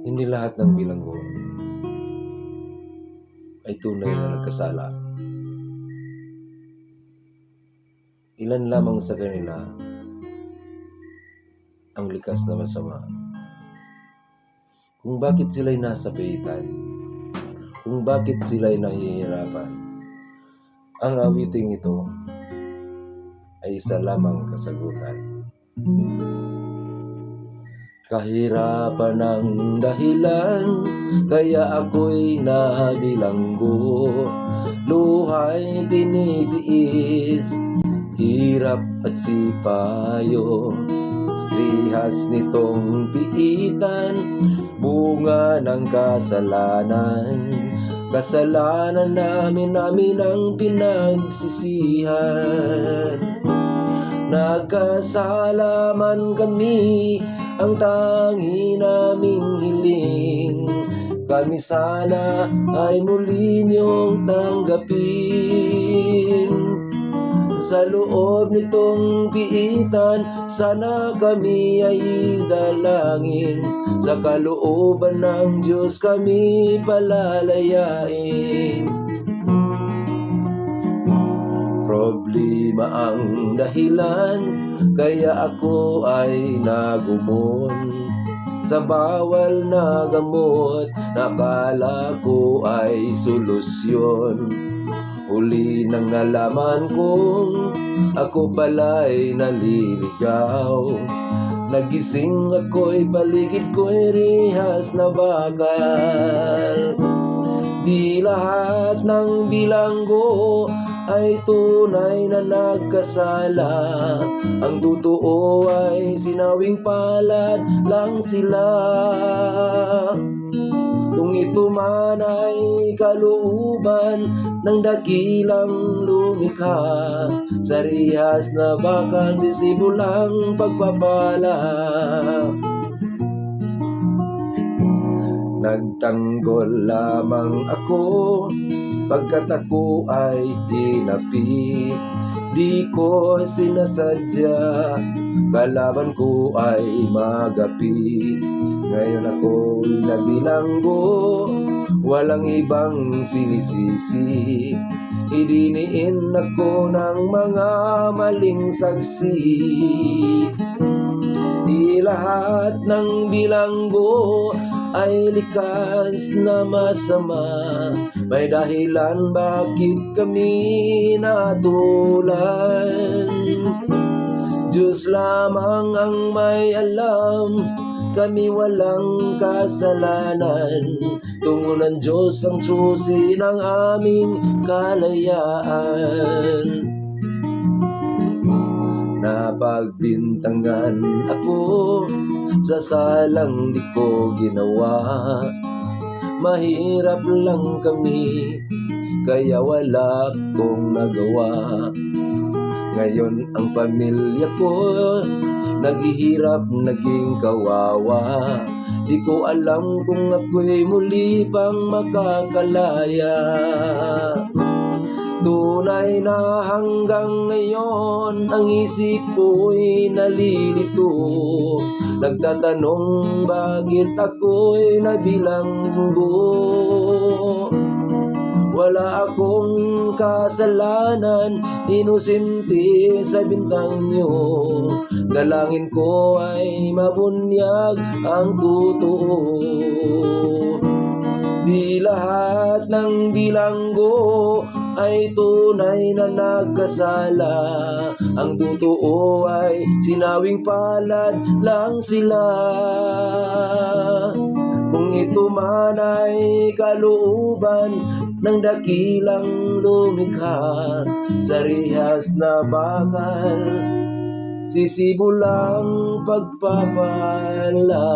Hindi lahat ng bilanggo ay tunay na nagkasala. Ilan lamang sa kanila ang likas na masama. Kung bakit sila'y nasa pagitan, kung bakit sila'y nahihirapan, ang awiting ito ay isa lamang kasagutan. Kahirapan ang dahilan, kaya ako'y nabilanggo. Luhay tinitiis, hirap at sipayo. Rihas nitong piitan, bunga ng kasalanan. Kasalanan namin ang pinagsisihan. Nagkasala man kami, ang tangi naming hiling, kami sana ay muli niyong tanggapin. Sa loob nitong piitan, sana kami ay dalangin. Sa kalooban ng Diyos kami palalayain. Problema ang dahilan, kaya ako ay nagumon sa bawal na gamot, nakala ko ay solusyon. Huli nang nalaman kong ako pala'y naliligaw. Nagising ako'y paligid ko'y rihas na bakal. Di lahat ng bilanggo ay tunay na nagkasala. Ang totoo ay sinawing palad lang sila. Kung ito man ay kalooban ng dakilang lumikha, sa rihas na bakal sisimulang pagpapala. Nagtanggol lamang ako, pagkat ako ay dinapi. Di ko sinasadya, kalaban ko ay magapi. Ngayon ako'y nabilanggo, walang ibang sinisisi. Idiniin ako ng mga maling saksi. Di lahat ng bilanggo ay likas na masama. May dahilan bakit kami natulan. Diyos lamang ang may alam, kami walang kasalanan. Tungo ng Diyos ang susi ng aming kalayaan. Napagbintangan ako sa salang di ko ginawa. Mahirap lang kami, kaya wala kong nagawa. Ngayon ang pamilya ko naghihirap, naging kawawa. Di ko alam kung ako'y muli pang makakalaya. Tunay na hanggang ngayon ang isip ko'y nalilito. Nagtatanong bakit ako'y nabilanggo. Wala akong kasalanan, inusinti sa bintang niyo. Dalangin ko ay mabunyag ang totoo. Di lahat ng bilanggo ay tunay na nagkasala. Ang totoo ay sinawing palad lang sila. Kung ito man ay kalooban ng dakilang lumikha, sa rihas na bakal sisimulang pagpapala.